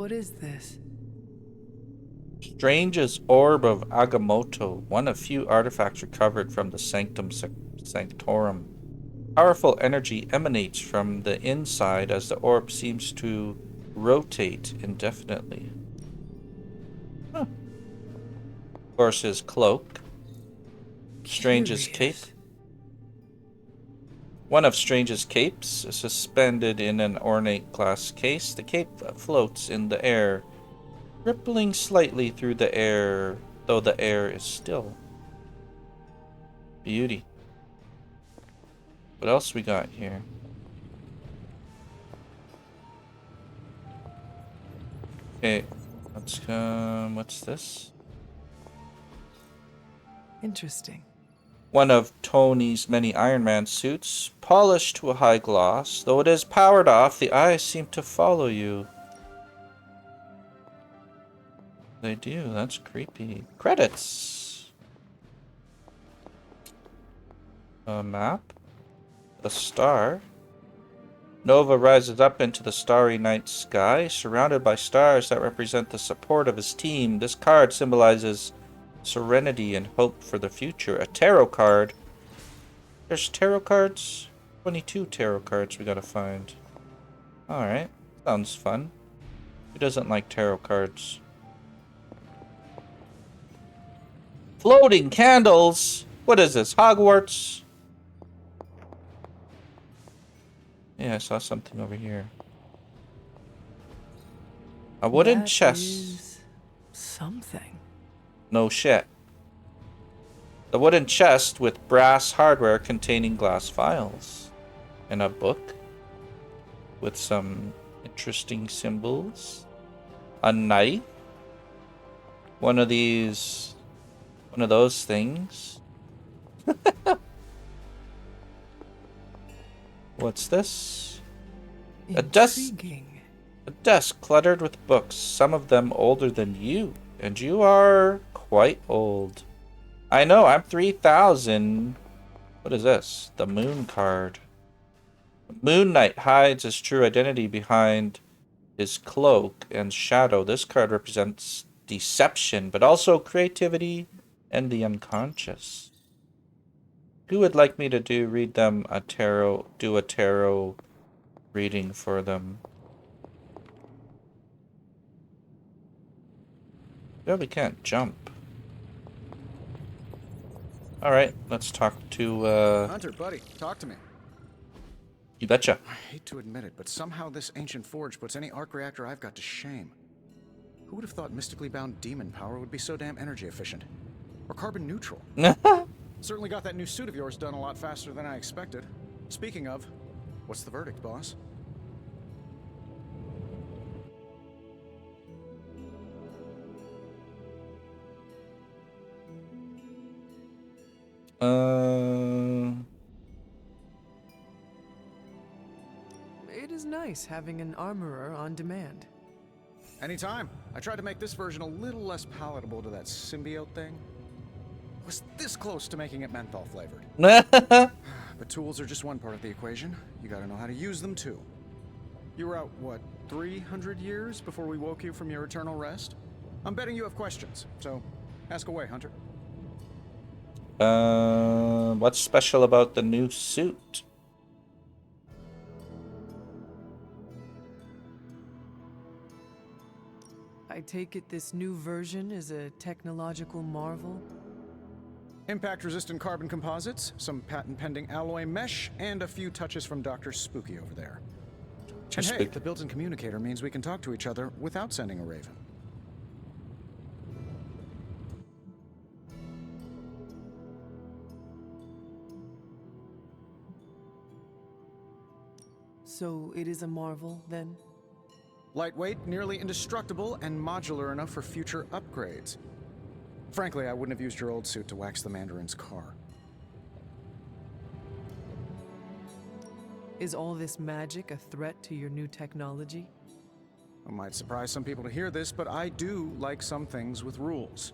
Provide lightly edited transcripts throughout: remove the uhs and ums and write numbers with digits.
What is this? Strange's Orb of Agamotto, one of few artifacts recovered from the Sanctorum. Powerful energy emanates from the inside as the orb seems to rotate indefinitely. Huh. Of course, his cloak. Strange's cape. Curious. One of Strange's capes is suspended in an ornate glass case. The cape floats in the air, rippling slightly through the air, though the air is still. Beauty. What else we got here? Okay, let's come. What's this? Interesting. One of Tony's many Iron Man suits, polished to a high gloss. Though it is powered off, the eyes seem to follow you. They do, that's creepy. Credits. A map. A star. Nova rises up into the starry night sky, surrounded by stars that represent the support of his team. This card symbolizes serenity and hope for the future. A tarot card. There's tarot cards? 22 tarot cards we gotta find. Alright, sounds fun. Who doesn't like tarot cards? Floating candles! What is this, Hogwarts? Yeah, I saw something over here. A wooden That chest. is something. No shit. The wooden chest with brass hardware containing glass files. And a book with some interesting symbols. A knife. One of these. One of those things. What's this? A desk. Intriguing. A desk cluttered with books, some of them older than you. And you are quite old. I know, I'm 3,000. What is this? The Moon card. Moon Knight hides his true identity behind his cloak and shadow. This card represents deception, but also creativity and the unconscious. Who would like me to read them a tarot, do a tarot reading for them? Yeah, we can't jump. Alright, let's talk to, Hunter, buddy, talk to me. You betcha. I hate to admit it, but somehow this ancient forge puts any arc reactor I've got to shame. Who would have thought mystically bound demon power would be so damn energy efficient? Or carbon neutral? Certainly got that new suit of yours done a lot faster than I expected. Speaking of, what's the verdict, boss? It is nice having an armorer on demand. Anytime. I tried to make this version a little less palatable to that symbiote thing. Was this close to making it menthol flavored. But tools are just one part of the equation. You gotta know how to use them too. You were out, what, 300 years before we woke you from your eternal rest? I'm betting you have questions, so ask away, Hunter. What's special about the new suit? I take it this new version is a technological marvel? Impact-resistant carbon composites, some patent-pending alloy mesh, and a few touches from Dr. Spooky over there. And hey, the built-in communicator means we can talk to each other without sending a raven. So it is a marvel, then? Lightweight, nearly indestructible, and modular enough for future upgrades. Frankly, I wouldn't have used your old suit to wax the Mandarin's car. Is all this magic a threat to your new technology? It might surprise some people to hear this, but I do like some things with rules.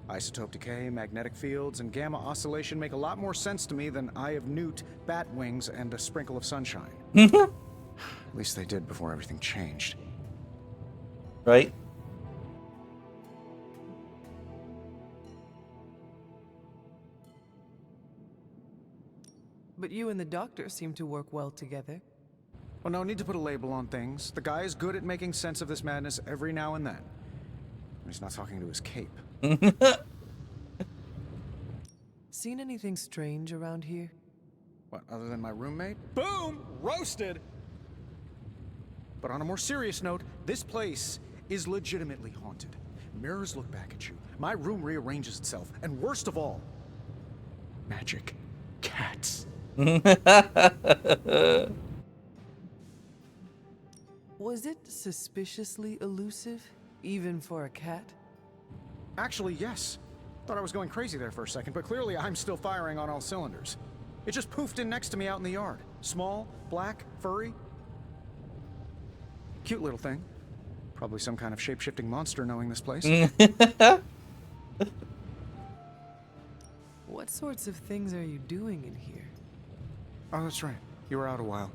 Isotope decay, magnetic fields, and gamma oscillation make a lot more sense to me than Eye of Newt, bat wings, and a sprinkle of sunshine. At least they did before everything changed. Right? But you and the doctor seem to work well together. Well, no need to put a label on things. The guy is good at making sense of this madness every now and then. He's not talking to his cape. Seen anything strange around here? What, other than my roommate? Boom! Roasted! But on a more serious note, this place is legitimately haunted. Mirrors look back at you. My room rearranges itself. And worst of all, magic cats. Was it suspiciously elusive, even for a cat? Actually, yes. Thought I was going crazy there for a second, but clearly I'm still firing on all cylinders. It just poofed in next to me out in the yard. Small, black, furry. Cute little thing. Probably some kind of shape-shifting monster knowing this place. What sorts of things are you doing in here? Oh, that's right. You were out a while.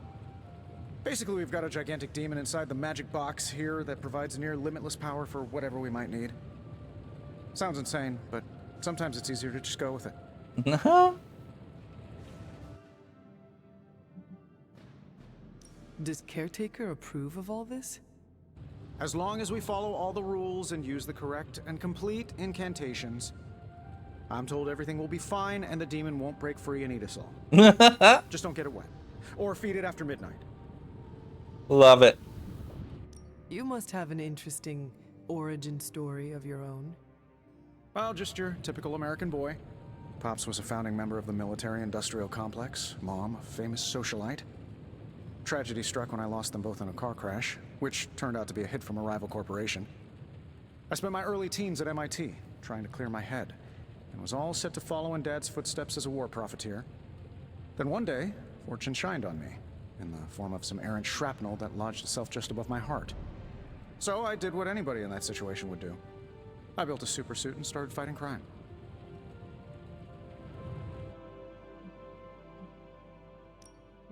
Basically, we've got a gigantic demon inside the magic box here that provides near limitless power for whatever we might need. Sounds insane, but sometimes it's easier to just go with it. Does Caretaker approve of all this? As long as we follow all the rules and use the correct and complete incantations, I'm told everything will be fine and the demon won't break free and eat us all. Just don't get it wet. Or feed it after midnight. Love it. You must have an interesting origin story of your own. Well, just your typical American boy. Pops was a founding member of the military-industrial complex. Mom, a famous socialite. Tragedy struck when I lost them both in a car crash, which turned out to be a hit from a rival corporation. I spent my early teens at MIT, trying to clear my head, and was all set to follow in Dad's footsteps as a war profiteer. Then one day, fortune shined on me, in the form of some errant shrapnel that lodged itself just above my heart. So I did what anybody in that situation would do. I built a supersuit and started fighting crime.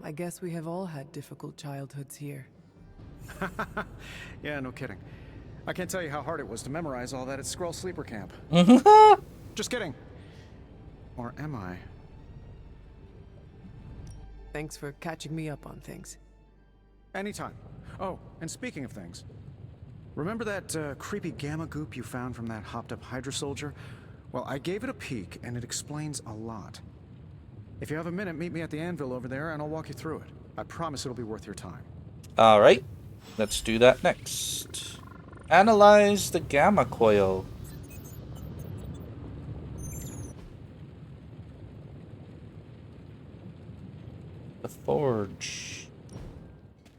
I guess we have all had difficult childhoods here. Yeah, no kidding. I can't tell you how hard it was to memorize all that at Skrull Sleeper Camp. Just kidding. Or am I? Thanks for catching me up on things. Anytime. Oh, and speaking of things, remember that creepy gamma goop you found from that hopped-up Hydra soldier? Well, I gave it a peek, and it explains a lot. If you have a minute, meet me at the anvil over there, and I'll walk you through it. I promise it'll be worth your time. All right. Let's do that next. Analyze the gamma coil. The forge.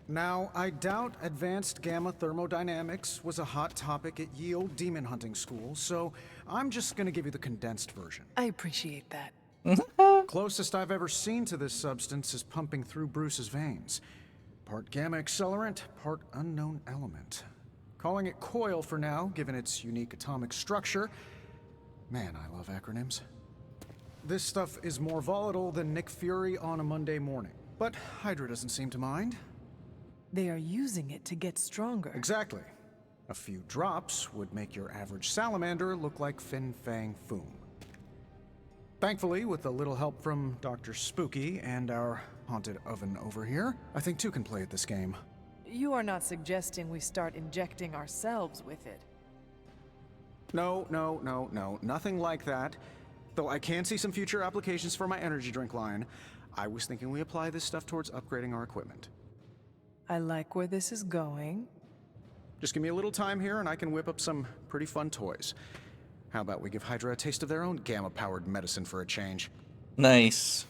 Now, I doubt advanced gamma thermodynamics was a hot topic at ye old demon hunting school, so I'm just gonna give you the condensed version. I appreciate that. Closest I've ever seen to this substance is pumping through Bruce's veins. Part gamma accelerant, part unknown element. Calling it coil for now, given its unique atomic structure. Man, I love acronyms. This stuff is more volatile than Nick Fury on a Monday morning. But Hydra doesn't seem to mind. They are using it to get stronger. Exactly. A few drops would make your average salamander look like Fin Fang Foom. Thankfully, with a little help from Dr. Spooky and our haunted oven over here, I think two can play at this game. You are not suggesting we start injecting ourselves with it. No, nothing like that. Though I can see some future applications for my energy drink line. I was thinking we apply this stuff towards upgrading our equipment. I like where this is going. Just give me a little time here and I can whip up some pretty fun toys. How about we give Hydra a taste of their own gamma-powered medicine for a change? Nice.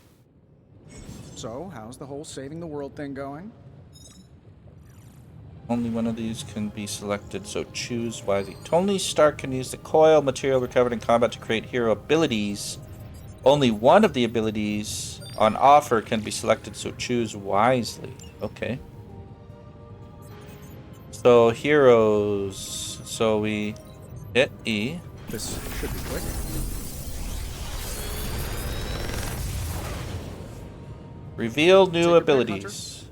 So, how's the whole saving the world thing going? Only one of these can be selected, so choose wisely. Tony Stark can use the coil material recovered in combat to create hero abilities. Only one of the abilities on offer can be selected, so choose wisely. Okay. So, heroes. So we hit E. This should be quick. Reveal Take new your pick, abilities.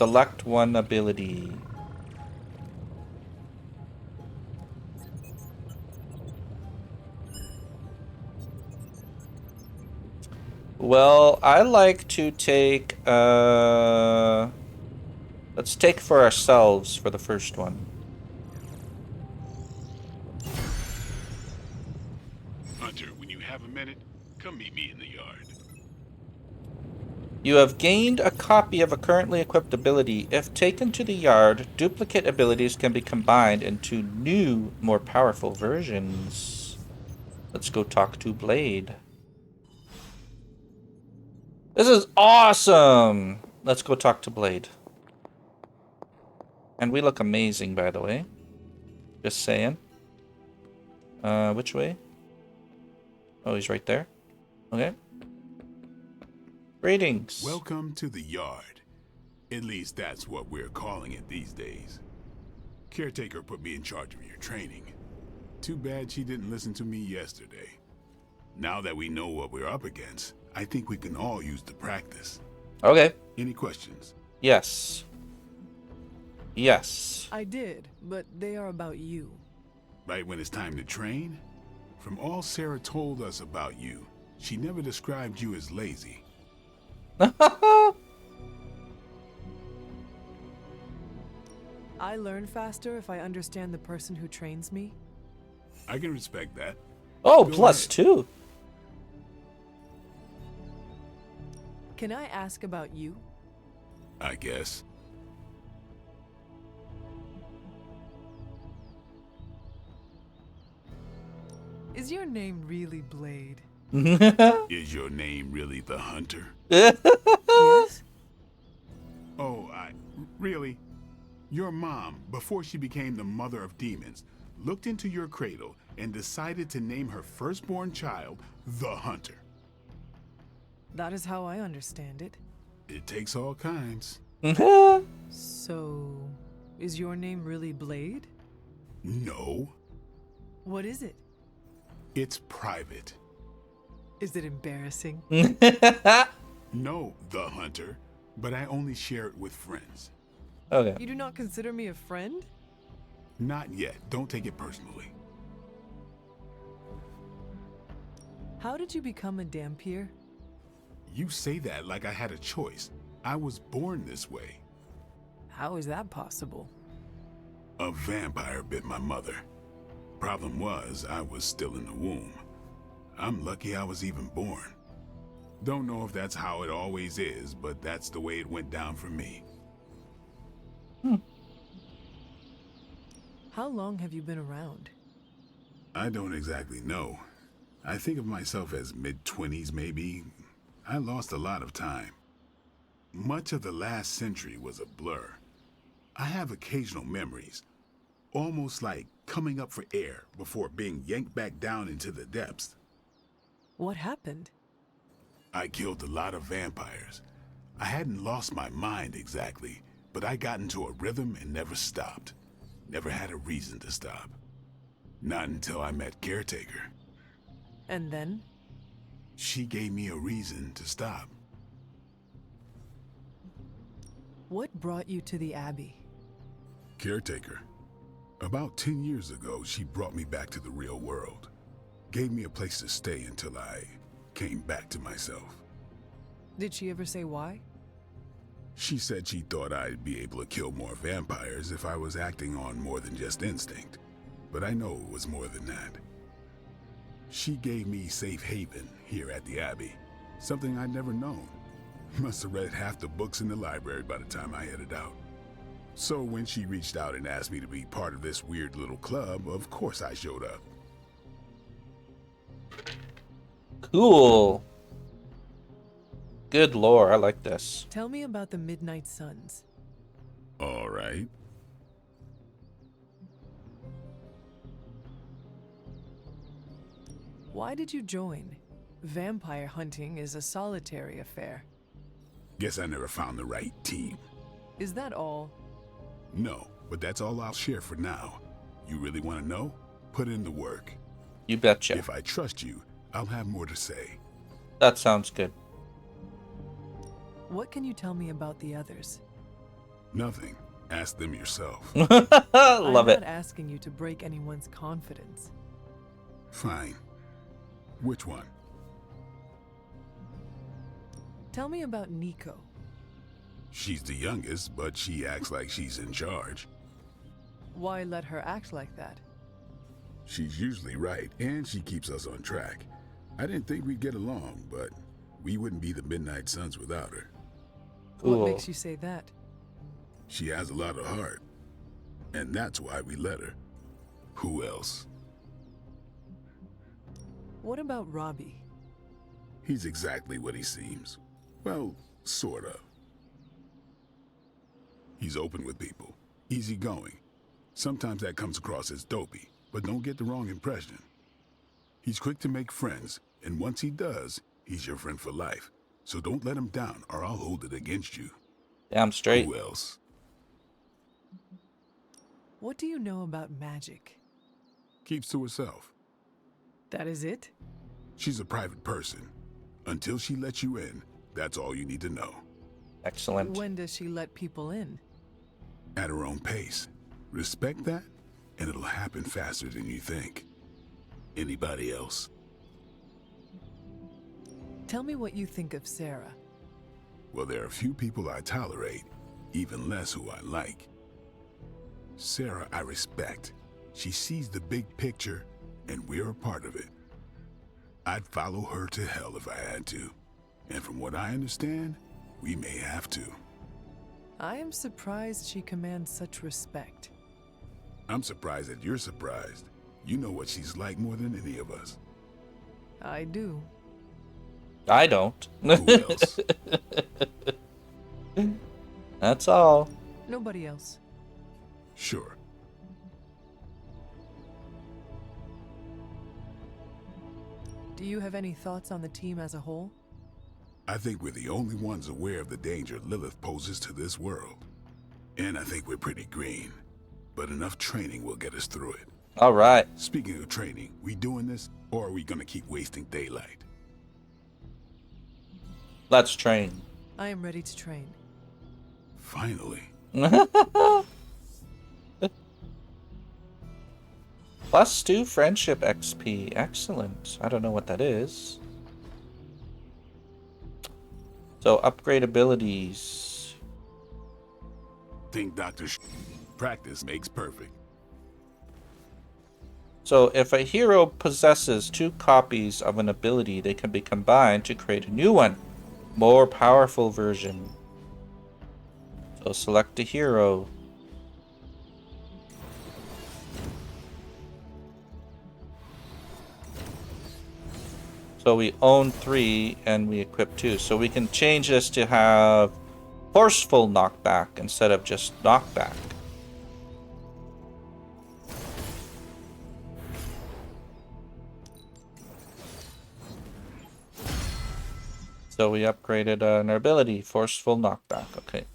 Select one ability. Well, I like to take, let's take for ourselves for the first one. Hunter, when you have a minute, come meet me in the yard. You have gained a copy of a currently equipped ability. If taken to the yard, duplicate abilities can be combined into new, more powerful versions. Let's go talk to Blade. This is awesome! Let's go talk to Blade. And we look amazing, by the way. Just saying. Which way? Oh, he's right there. Okay. Greetings. Welcome to the yard. At least that's what we're calling it these days. Caretaker put me in charge of your training. Too bad she didn't listen to me yesterday. Now that we know what we're up against, I think we can all use the practice. Okay. Any questions? Yes. Yes. I did, but they are about you. Right when it's time to train? From all Sarah told us about you, she never described you as lazy. I learn faster if I understand the person who trains me. I can respect that. Oh, Go plus ahead. 2. Can I ask about you? I guess. Is your name really Blade? Is your name really the Hunter? Yes? Oh, really? Your mom, before she became the mother of demons, looked into your cradle and decided to name her firstborn child the Hunter. That is how I understand it. It takes all kinds. So, is your name really Blade? No, What is it? it's private. Is it embarrassing? No, the Hunter, but I only share it with friends. Okay. You do not consider me a friend? Not yet. Don't take it personally. How did you become a Dampier? You say that like I had a choice. I was born this way. How is that possible? A vampire bit my mother. Problem was, I was still in the womb. I'm lucky I was even born. Don't know if that's how it always is, but that's the way it went down for me. How long have you been around? I don't exactly know. I think of myself as mid-20s maybe. I lost a lot of time. Much of the last century was a blur. I have occasional memories, almost like coming up for air before being yanked back down into the depths. What happened? I killed a lot of vampires. I hadn't lost my mind exactly, but I got into a rhythm and never stopped. Never had a reason to stop. Not until I met Caretaker. And then? She gave me a reason to stop. What brought you to the Abbey? Caretaker. About 10 years ago, she brought me back to the real world. Gave me a place to stay until I came back to myself. Did she ever say why? She said she thought I'd be able to kill more vampires if I was acting on more than just instinct. But I know it was more than that. She gave me safe haven here at the Abbey. Something I'd never known. Must have read half the books in the library by the time I headed out. So when she reached out and asked me to be part of this weird little club, of course I showed up. Cool. Good lore. I like this. Tell me about the Midnight Suns. All right. Why did you join? Vampire hunting is a solitary affair. Guess I never found the right team. Is that all? No, but that's all I'll share for now. You really want to know? Put in the work. You betcha. If I trust you, I'll have more to say. That sounds good. What can you tell me about the others? Nothing. Ask them yourself. Love I'm it. not asking you to break anyone's confidence. Fine. Which one? Tell me about Nico. She's the youngest, but she acts like she's in charge. Why let her act like that? She's usually right, and she keeps us on track. I didn't think we'd get along, but we wouldn't be the Midnight Suns without her. Cool. What makes you say that? She has a lot of heart, and that's why we let her. Who else? What about Robbie? He's exactly what he seems. Well, sort of. He's open with people, easygoing. Sometimes that comes across as dopey, but don't get the wrong impression. He's quick to make friends, and once he does, he's your friend for life. So don't let him down, or I'll hold it against you. Damn straight. Who else? What do you know about magic? Keeps to herself. That is it? She's a private person. Until she lets you in, that's all you need to know. Excellent. When does she let people in? At her own pace. Respect that, and it'll happen faster than you think. Anybody else? Tell me what you think of Sarah. Well, there are a few people I tolerate, even less who I like. Sarah, I respect. She sees the big picture, and we're a part of it. I'd follow her to hell if I had to. And from what I understand, we may have to. I am surprised she commands such respect. I'm surprised that you're surprised. You know what she's like more than any of us. I do. I don't. Who else? That's all. Nobody else. Sure. Do you have any thoughts on the team as a whole? I think we're the only ones aware of the danger Lilith poses to this world. And I think we're pretty green. But enough training will get us through it. All right. Speaking of training, we doing this, or are we gonna keep wasting daylight? Let's train. I am ready to train. Finally. +2 friendship XP. Excellent. I don't know what that is. So upgrade abilities. Think practice makes perfect. So if a hero possesses 2 copies of an ability, they can be combined to create a new one. More powerful version. So select a hero. So we own 3 and we equip 2. So we can change this to have forceful knockback instead of just knockback. So we upgraded an ability, forceful knockback. Okay.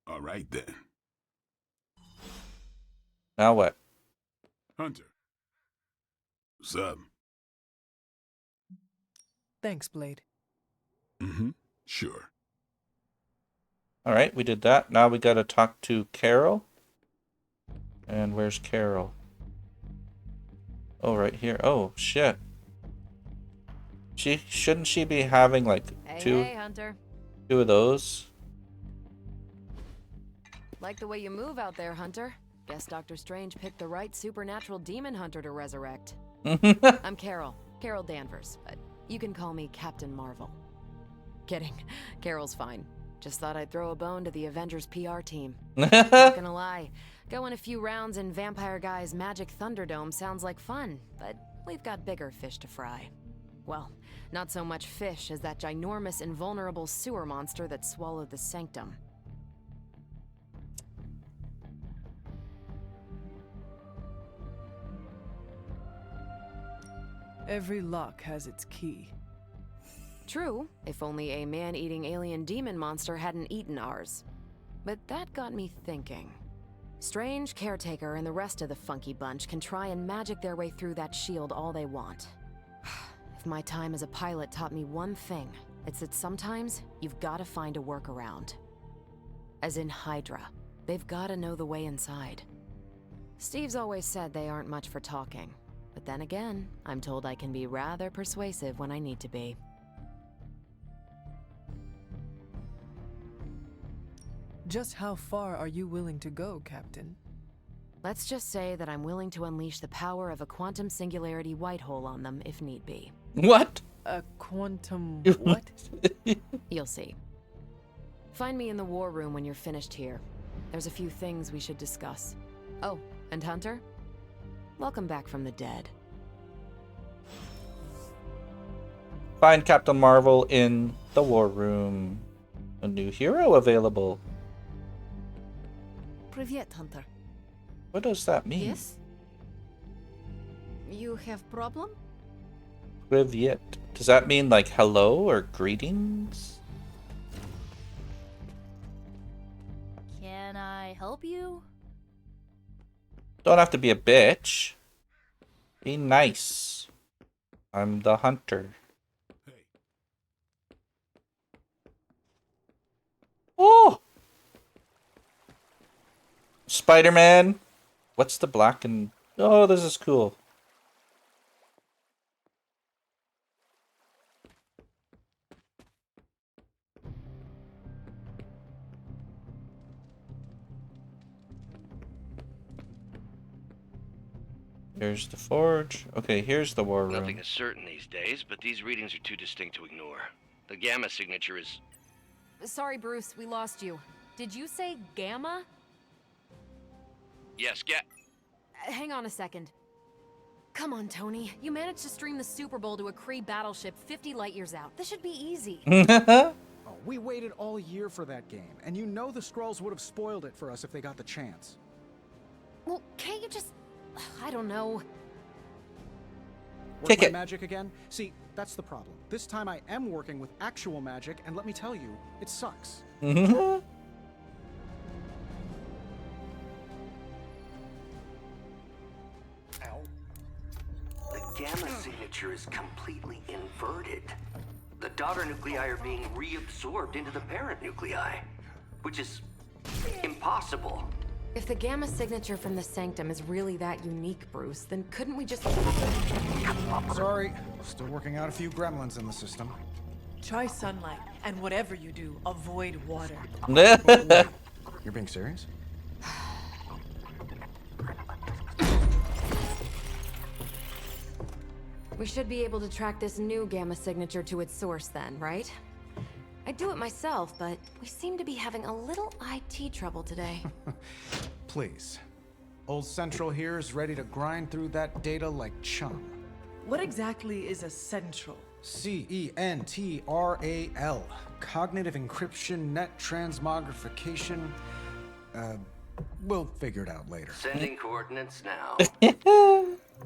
All right then. Now what? Hunter. What's up? Thanks, Blade. Mm-hmm. Sure. All right, we did that. Now we got to talk to Carol. And where's Carol? Oh, right here. Oh, shit. Shouldn't she be having like Hey, Hunter. 2 of those? Like the way you move out there, Hunter. Guess Dr. Strange picked the right supernatural demon hunter to resurrect. I'm Carol Danvers, but you can call me Captain Marvel. Kidding. Carol's fine. Just thought I'd throw a bone to the Avengers PR team. Not gonna lie, going a few rounds in Vampire Guy's Magic Thunderdome sounds like fun, but we've got bigger fish to fry. Well, not so much fish as that ginormous invulnerable sewer monster that swallowed the Sanctum. Every lock has its key. True, if only a man-eating alien demon monster hadn't eaten ours. But that got me thinking. Strange, Caretaker, and the rest of the funky bunch can try and magic their way through that shield all they want. If my time as a pilot taught me one thing, it's that sometimes you've got to find a workaround. As in Hydra. They've got to know the way inside. Steve's always said they aren't much for talking. But then again, I'm told I can be rather persuasive when I need to be. Just how far are you willing to go, Captain? Let's just say that I'm willing to unleash the power of a quantum singularity white hole on them if need be. What? A quantum what? You'll see. Find me in the war room when you're finished here. There's a few things we should discuss. Oh, and Hunter? Welcome back from the dead. Find Captain Marvel in the war room. A new hero available. Привет, Hunter. What does that mean? Yes? You have problem? Privyet. Does that mean like hello or greetings? Can I help you? Don't have to be a bitch. Be nice. I'm the hunter. Oh! Spider-Man. What's the black and... Oh, this is cool. Here's the forge. Okay, here's the war room. Nothing is certain these days, but these readings are too distinct to ignore. The gamma signature is... Sorry, Bruce, we lost you. Did you say Gamma? Yes, Hang on a second. Come on, Tony. You managed to stream the Super Bowl to a Kree battleship 50 light years out. This should be easy. Oh, we waited all year for that game, and you know the Skrulls would have spoiled it for us if they got the chance. Well, can't you just... I don't know. Work Kick my it. magic again? See, that's the problem. This time I am working with actual magic, and let me tell you, it sucks. Ow. The gamma signature is completely inverted. The daughter nuclei are being reabsorbed into the parent nuclei, which is impossible. If the Gamma signature from the Sanctum is really that unique, Bruce, then couldn't we just... Sorry, still working out a few gremlins in the system. Try sunlight, and whatever you do, avoid water. You're being serious? We should be able to track this new Gamma signature to its source then, right? I'd do it myself, but we seem to be having a little IT trouble today. Please. Old Central here is ready to grind through that data like chum. What exactly is a central? CENTRAL. Cognitive encryption, net transmogrification. We'll figure it out later. Sending coordinates now.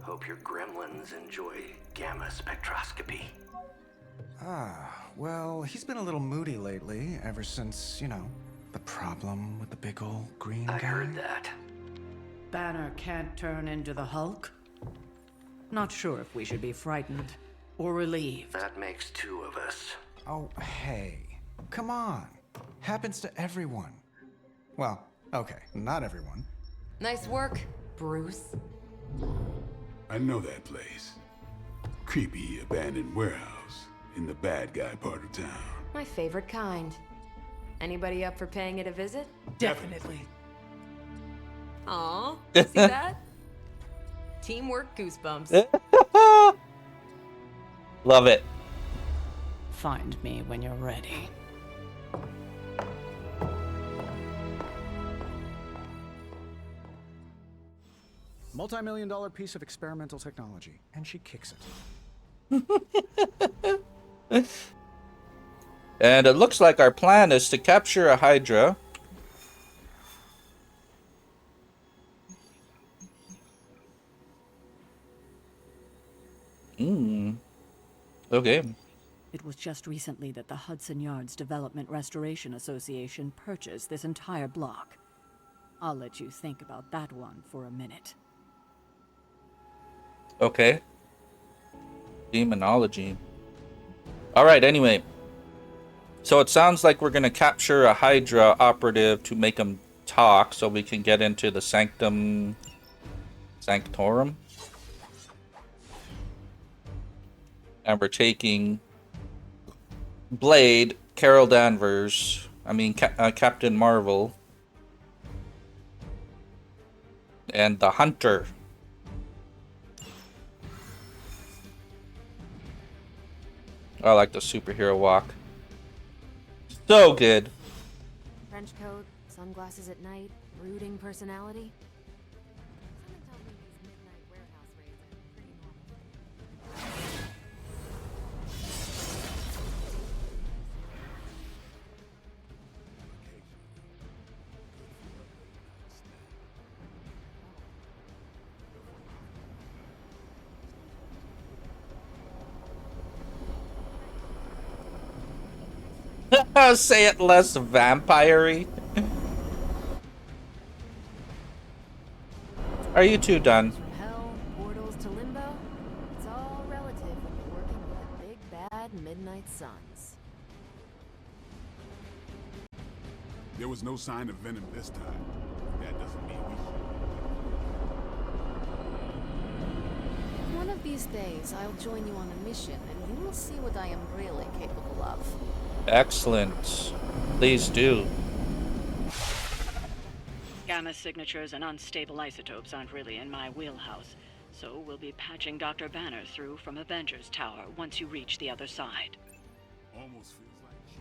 Hope your gremlins enjoy gamma spectroscopy. Well, he's been a little moody lately, ever since, you know, the problem with the big old green guy. I heard that. Banner can't turn into the Hulk? Not sure if we should be frightened or relieved. That makes two of us. Oh, hey. Come on. Happens to everyone. Well, okay, not everyone. Nice work, Bruce. I know that place. Creepy abandoned warehouse in the bad guy part of town. My favorite kind. Anybody up for paying it a visit? Definitely. Aw, see that? Teamwork goosebumps. Love it. Find me when you're ready. Multi-million-dollar piece of experimental technology, and she kicks it. And it looks like our plan is to capture a Hydra. Okay. It was just recently that the Hudson Yards Development Restoration Association purchased this entire block. I'll let you think about that one for a minute. Okay. Demonology. Alright, anyway. So it sounds like we're going to capture a Hydra operative to make him talk so we can get into the Sanctorum. And we're taking Blade, Carol Danvers, Captain Marvel, and the Hunter. I like the superhero walk. So good. Trench coat, sunglasses at night, brooding personality. Someone told me these midnight warehouse raids are pretty normal. Say it less vampire-y. Are you two done? From hell, portals to limbo. It's all relative when you're working with the big bad midnight suns. There was no sign of venom this time. That doesn't mean we should. One of these days, I'll join you on a mission, and you will see what I am really capable of. Excellent. Please do. Gamma signatures and unstable isotopes aren't really in my wheelhouse, so we'll be patching Dr. Banner through from Avengers Tower once you reach the other side. Almost feels like she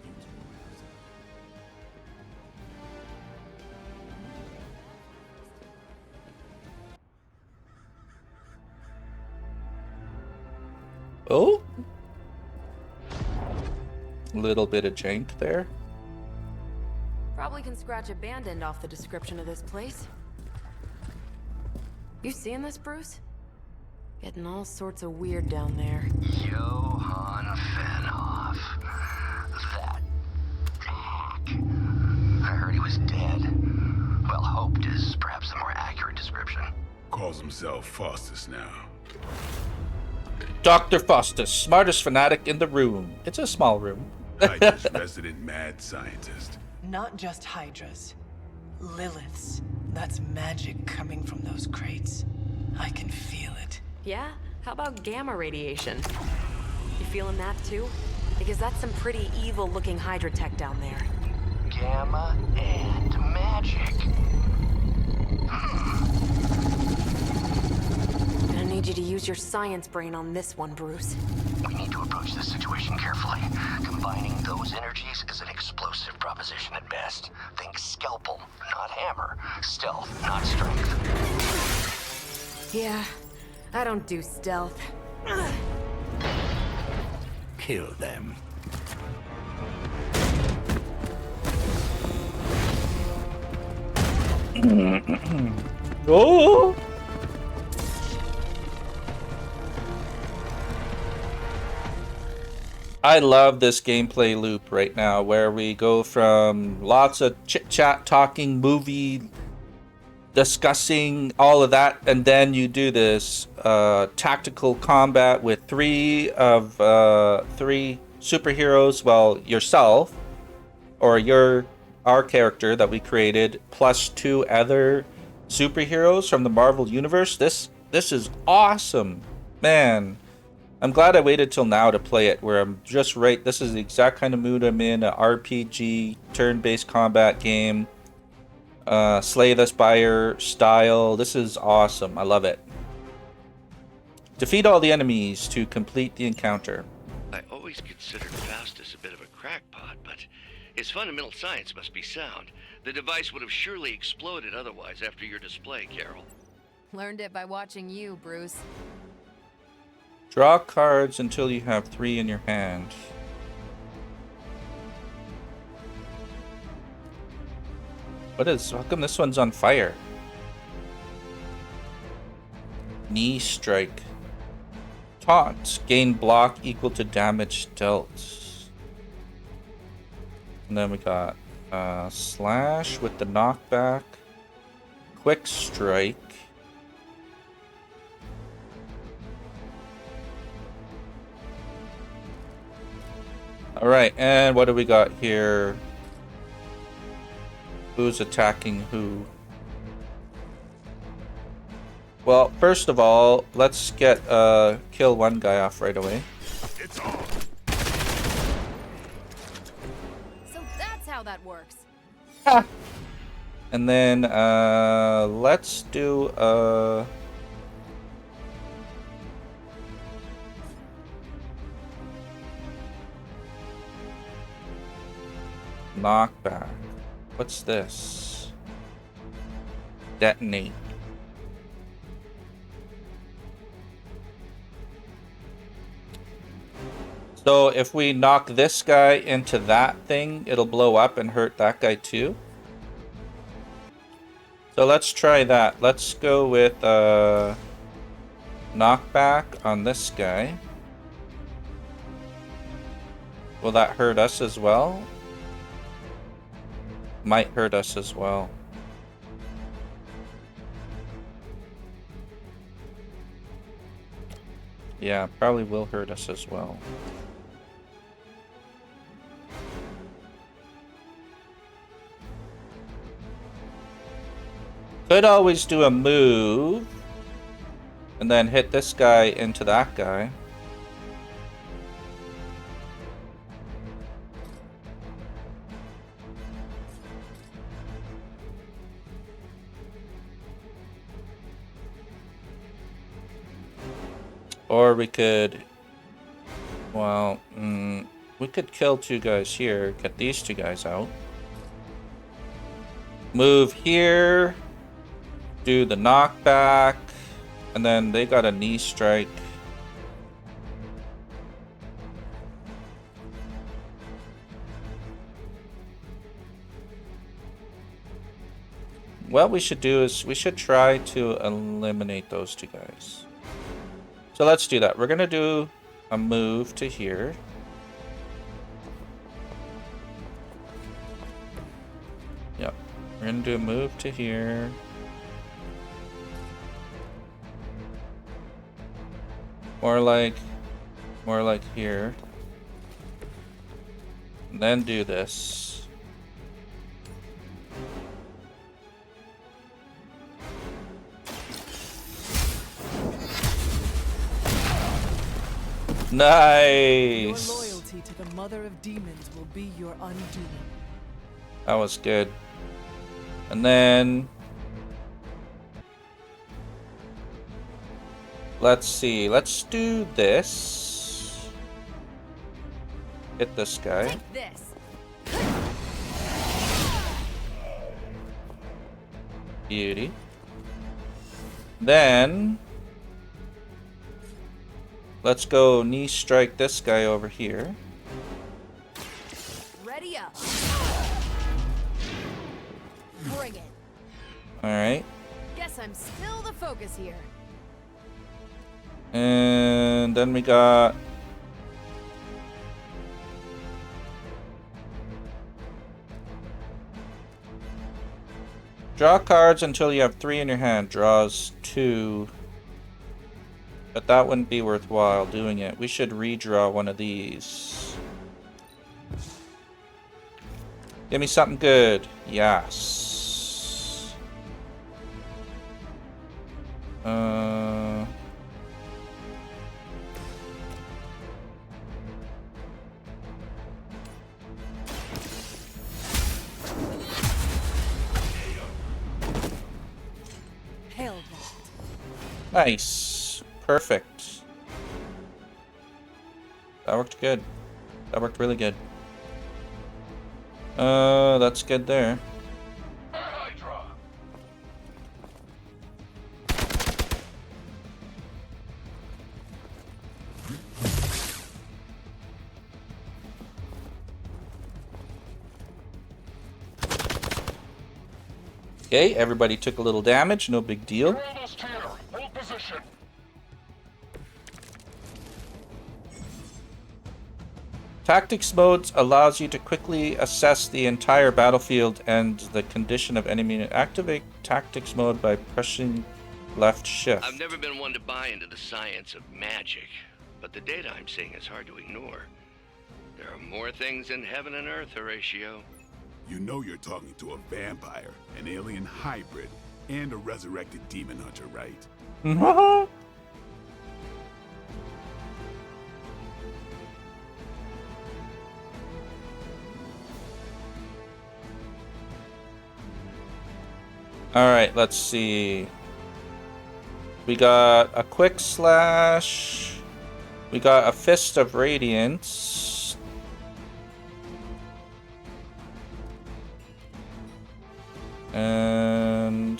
you two Oh? Little bit of jank there. Probably can scratch a band end off the description of this place. You seeing this, Bruce? Getting all sorts of weird down there. Johann Fenhoff. That hack. I heard he was dead. Well, hoped is perhaps the more accurate description. calls himself Faustus now. Dr. Faustus, smartest fanatic in the room. It's a small room. Hydra's resident mad scientist. Not just Hydras. Liliths. That's magic coming from those crates. I can feel it. Yeah? How about gamma radiation? You feeling that too? Because that's some pretty evil-looking Hydra tech down there. Gamma and magic. Gonna need you to use your science brain on this one, Bruce. We need to approach this situation carefully. Combining those energies is an explosive proposition at best. Think scalpel, not hammer. Stealth, not strength. Yeah, I don't do stealth. Kill them. Oh! I love this gameplay loop right now where we go from lots of chit-chat, talking, movie, discussing all of that, and then you do this tactical combat with three superheroes, well, yourself, or our character that we created, plus 2 other superheroes from the Marvel Universe. This is awesome. Man, I'm glad I waited till now to play it, where I'm just right. This is the exact kind of mood I'm in, a RPG, turn-based combat game, Slay the Spire style. This is awesome. I love it. Defeat all the enemies to complete the encounter. I always considered Faustus a bit of a crackpot, but his fundamental science must be sound. The device would have surely exploded otherwise after your display, Carol. Learned it by watching you, Bruce. Draw cards until you have 3 in your hand. How come this one's on fire? Knee strike. Taunt. Gain block equal to damage dealt. And then we got slash with the knockback. Quick strike. Alright, and what do we got here? Who's attacking who? Well, first of all, let's get kill one guy off right away. It's on. So that's how that works. And then let's do knockback. What's this? Detonate. So if we knock this guy into that thing, it'll blow up and hurt that guy too. So let's try that. Let's go with knockback on this guy. Will that hurt us as well? Might hurt us as well. Yeah, probably will hurt us as well. Could always do a move and then hit this guy into that guy. Or we could, well, we could kill two guys here, get these two guys out. Move here, do the knockback, and then they got a knee strike. What we should do is we should try to eliminate those two guys. So let's do that. We're gonna do a move to here. Yep. We're gonna do a move to here. More like here. And then do this. Nice. Your loyalty to the Mother of Demons will be your undoing. That was good. And then let's see. Let's do this. Hit this guy. Take this. Beauty. Then let's go knee strike this guy over here. Ready up. Bring it. Alright. Guess I'm still the focus here. And then we got draw cards until you have 3 in your hand. Draws 2. But that wouldn't be worthwhile doing it. We should redraw one of these. Give me something good. Yes. Hail that. Nice. Perfect. That worked good. That worked really good. That's good there. Okay, everybody took a little damage, no big deal. Tactics modes allows you to quickly assess the entire battlefield and the condition of enemy. Activate tactics mode by pressing left shift. I've never been one to buy into the science of magic, but the data I'm seeing is hard to ignore. There are more things in heaven and earth, Horatio. You know you're talking to a vampire, an alien hybrid, and a resurrected demon hunter, right? Alright, let's see. We got a quick slash. We got a fist of radiance. And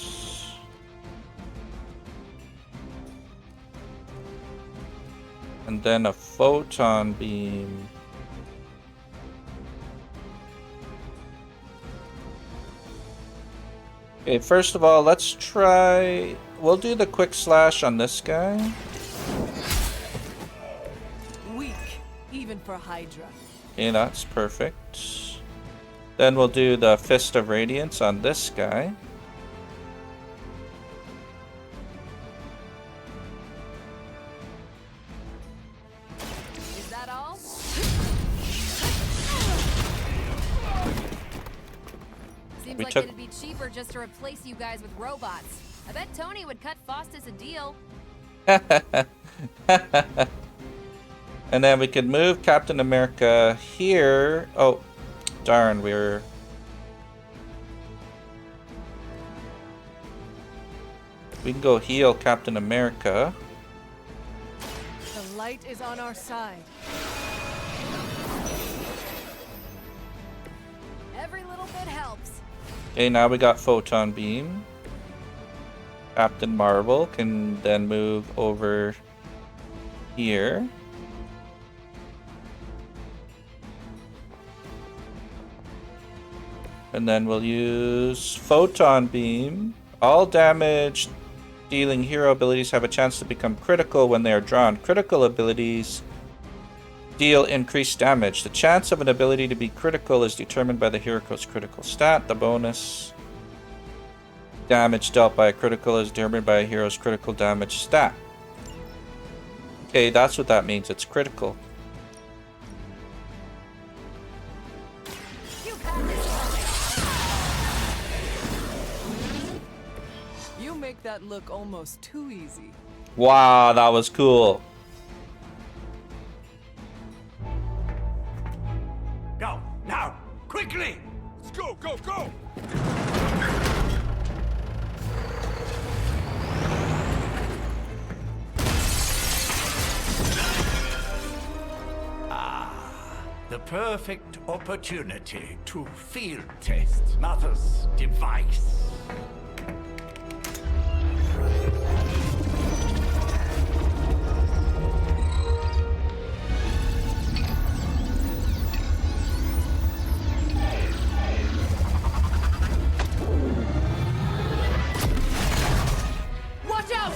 then a photon beam. Okay, first of all, let's try... We'll do the quick slash on this guy. Weak, even for Hydra. Okay, that's perfect. Then we'll do the Fist of Radiance on this guy. Is that all? Seems like it'd be cheaper just to replace you guys with robots. I bet Tony would cut Faustus a deal. And then we could move Captain America here. Oh, darn, we can go heal Captain America. The light is on our side. Every little bit helps. Okay, now we got Photon Beam. Captain Marvel can then move over here. And then we'll use Photon Beam. All damage dealing hero abilities have a chance to become critical when they are drawn. Critical abilities deal increased damage. The chance of an ability to be critical is determined by the hero's critical stat. The bonus damage dealt by a critical is determined by a hero's critical damage stat. Okay, that's what that means. It's critical. You make that look almost too easy. Wow, that was cool. Go, now, quickly! Let's go, go, go! The perfect opportunity to field test Mother's device. Watch out!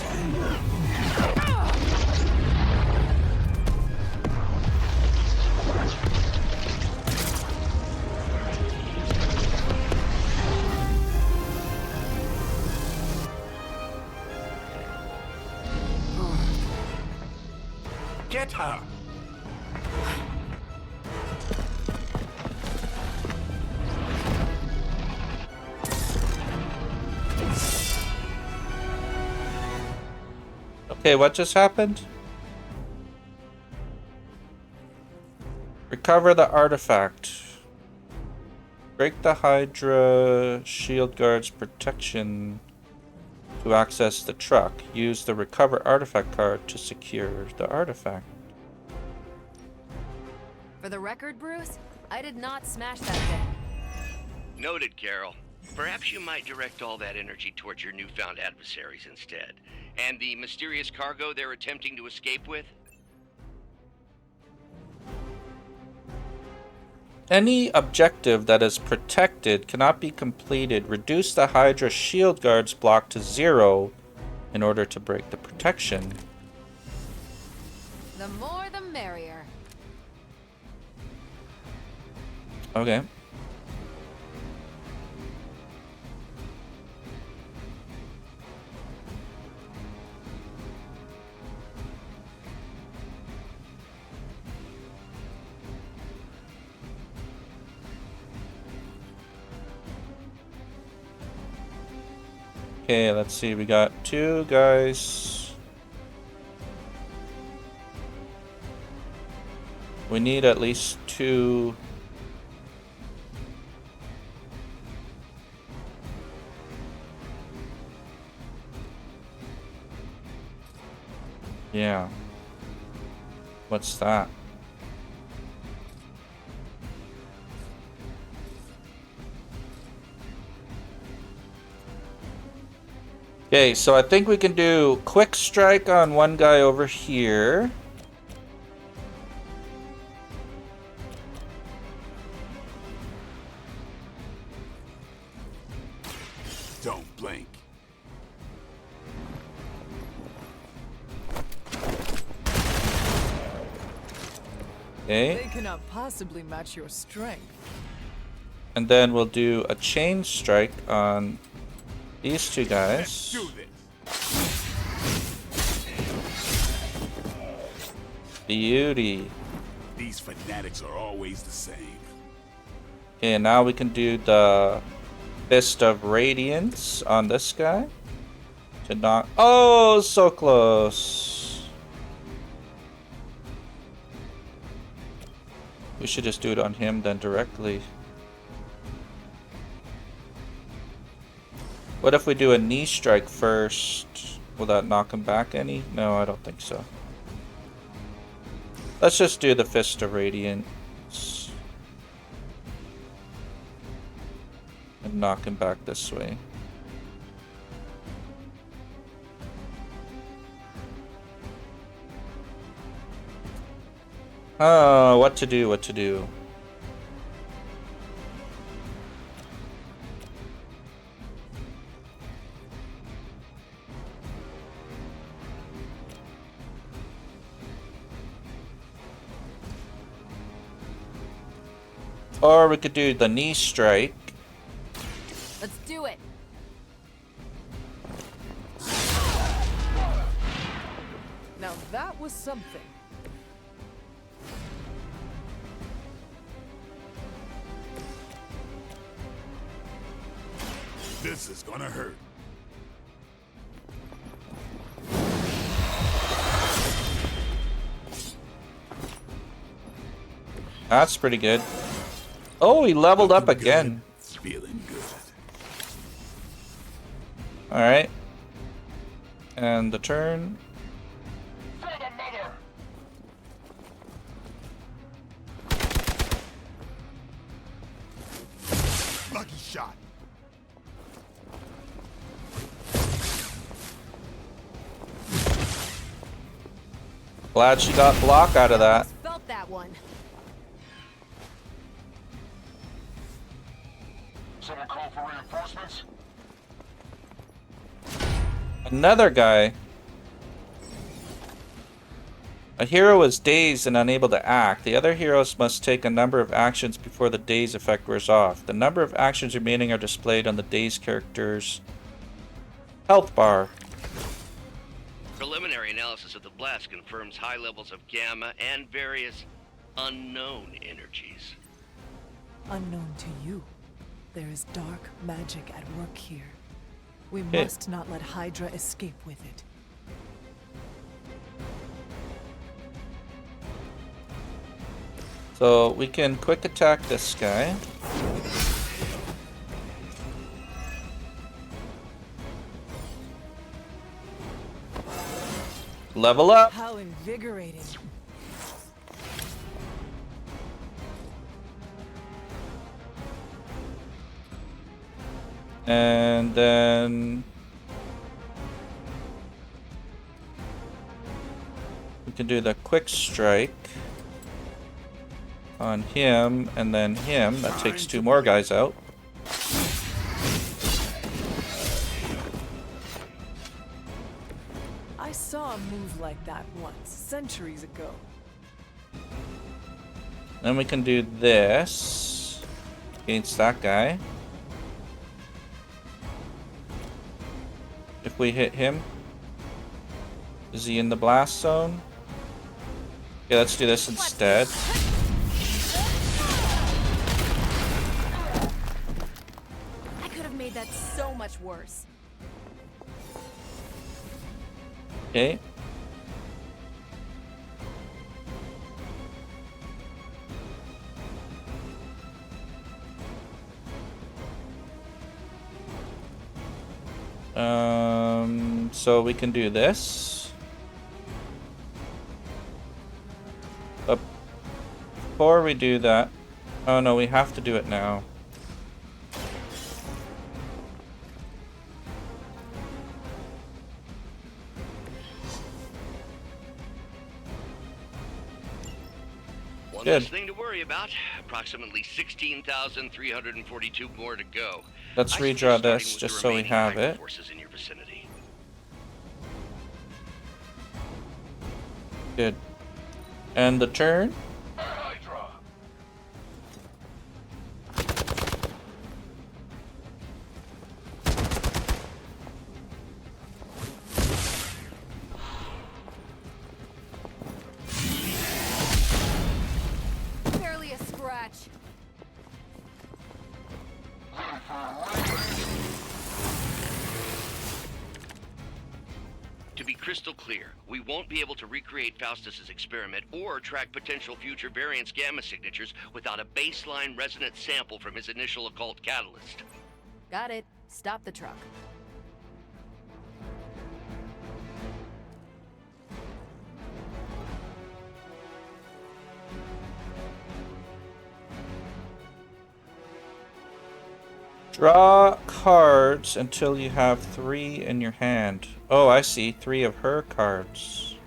Get her! Okay, what just happened? Recover the artifact. Break the Hydra shield guard's protection to access the truck. Use the recover artifact card to secure the artifact. For the record, Bruce, I did not smash that thing. Noted, Carol. Perhaps you might direct all that energy towards your newfound adversaries instead. And the mysterious cargo they're attempting to escape with? Any objective that is protected cannot be completed. Reduce the Hydra shield guard's block to 0 in order to break the protection. The more the merrier. Okay. Okay, let's see. We got 2 guys. We need at least 2. Yeah. What's that? Okay, so I think we can do quick strike on one guy over here. Don't blink. Okay. They cannot possibly match your strength. And then we'll do a chain strike on these 2 guys. Let's do this. Beauty. These fanatics are always the same. Okay, now we can do the Fist of Radiance on this guy. To knock. Oh, so close. We should just do it on him then directly. What if we do a knee strike first? Will that knock him back any? No, I don't think so. Let's just do the Fist of Radiance. And knock him back this way. Oh, what to do, what to do. Or we could do the knee strike. Let's do it. Now that was something. This is gonna hurt. That's pretty good. Oh, he leveled up again. Feeling good. Alright. And the turn. Lucky shot. Glad she got block out of that. Felt that one. Someone call for reinforcements? Another guy. A hero is dazed and unable to act. The other heroes must take a number of actions before the daze effect wears off. The number of actions remaining are displayed on the dazed character's health bar. Preliminary analysis of the blast confirms high levels of gamma and various unknown energies. Unknown to you. There is dark magic at work here. We Okay. must not let Hydra escape with it. So we can quick attack this guy. Level up. How invigorating. And then we can do the quick strike on him and then him. That takes 2 more guys out. I saw a move like that once, centuries ago. Then we can do this against that guy. If we hit him, is he in the blast zone? Okay, let's do this instead. I could have made that so much worse. Okay. So we can do this. But before we do that, oh no, we have to do it now. One Good. less thing to worry about. Approximately 16,342 more to go. Let's I suggest redraw starting this with just the so we remaining have Hydra it. forces in your vicinity. Good. And the turn. Hydra. Barely a scratch. To be crystal clear, we won't be able to recreate Faustus's experiment or track potential future variance gamma signatures without a baseline resonance sample from his initial occult catalyst. Got it. Stop the truck. Draw cards until you have 3 in your hand. Oh, I see. 3 of her cards.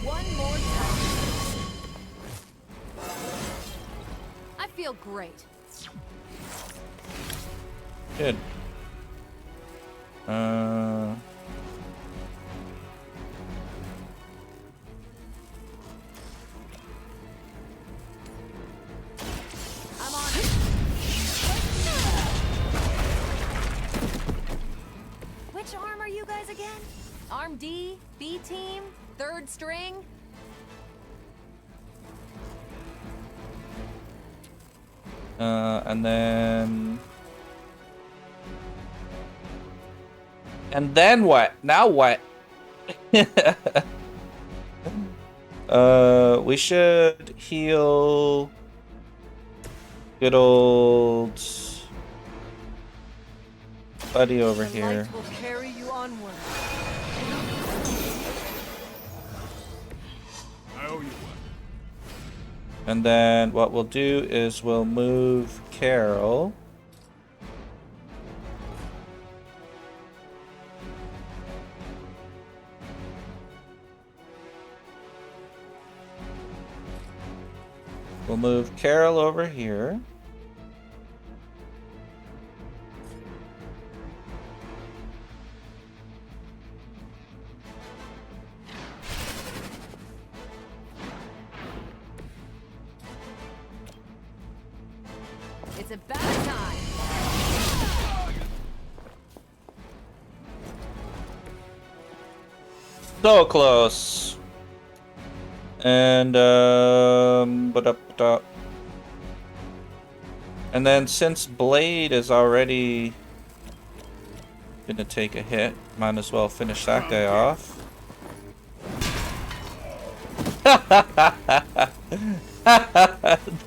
One more time. I feel great. Good. I'm on it. Which arm are you guys again? Arm D, B team, third string. And then... And then what? Now what? We should heal good old buddy over The here. light will carry you onward. I owe you one. And then what we'll do is we'll move Carol. We'll move Carol over here. It's about time. So close. And and then since Blade is already gonna take a hit, might as well finish that guy off.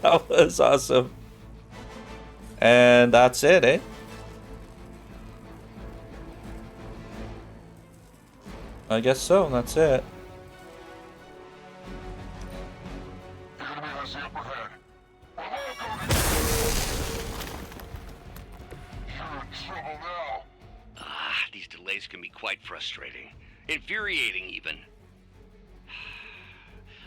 That was awesome. And that's it, eh? I guess so, that's it. The enemy has the upper hand. You're in trouble now. These delays can be quite frustrating. Infuriating, even.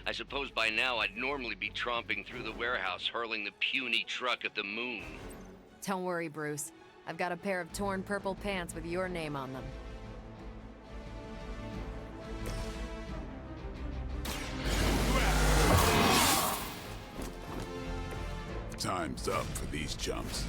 I suppose by now I'd normally be tromping through the warehouse hurling the puny truck at the moon. Don't worry, Bruce. I've got a pair of torn purple pants with your name on them. Time's up for these chumps.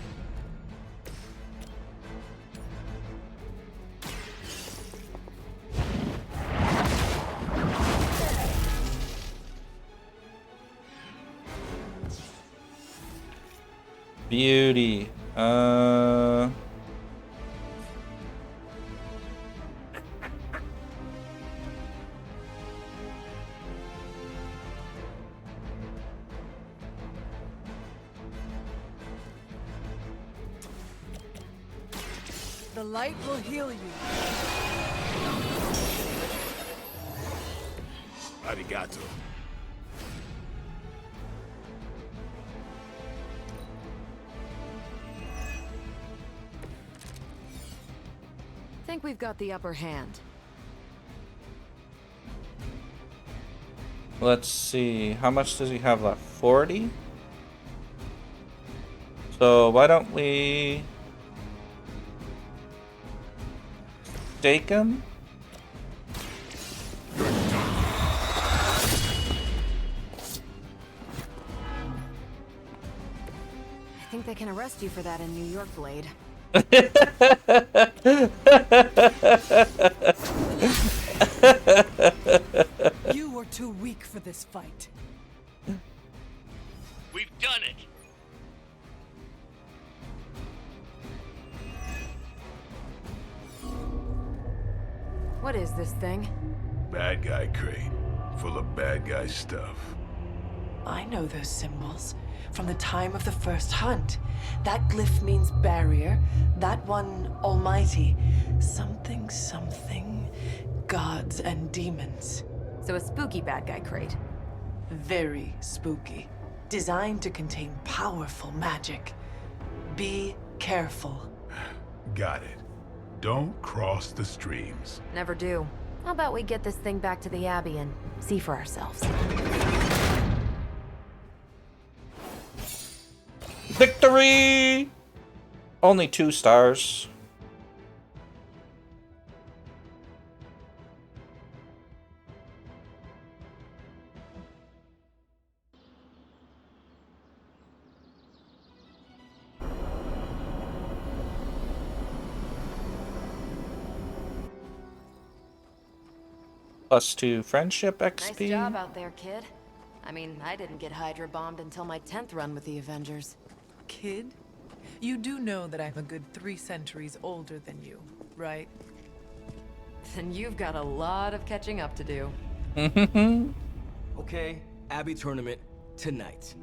Beauty. The light will heal you. Arigato. Think we've got the upper hand. Let's see. How much does he have left? 40? So why don't we stake him? I think they can arrest you for that in New York, Blade. You were too weak for this fight. We've done it! What is this thing? Bad guy crate. Full of bad guy stuff. I know those symbols from the time of the first hunt. That glyph means barrier, that one almighty. Something, something, gods and demons. So a spooky bad guy crate. Very spooky. Designed to contain powerful magic. Be careful. Got it. Don't cross the streams. Never do. How about we get this thing back to the Abbey and see for ourselves? Victory! Only 2 stars. +2 friendship XP. Nice job out there, kid. I mean, I didn't get Hydra bombed until my 10th run with the Avengers. Kid, you do know that I'm a good 3 centuries older than you, right? Then you've got a lot of catching up to do. Okay, Abbey tournament tonight.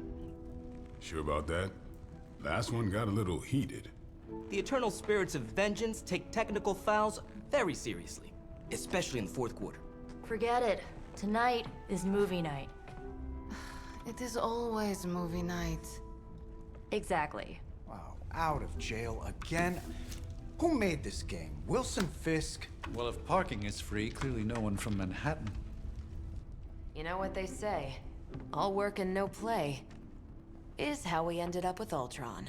Sure about that? Last one got a little heated. The Eternal Spirits of Vengeance take technical fouls very seriously, especially in the fourth quarter. Forget it. Tonight is movie night. It is always movie night. Exactly. Wow, out of jail again? Who made this game? Wilson Fisk? Well, if parking is free, clearly no one from Manhattan. You know what they say? All work and no play is how we ended up with Ultron.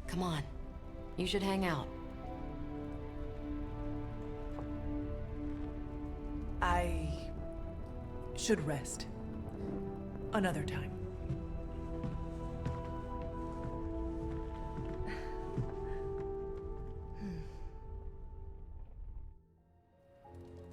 Come on. You should hang out. I should rest. Another time.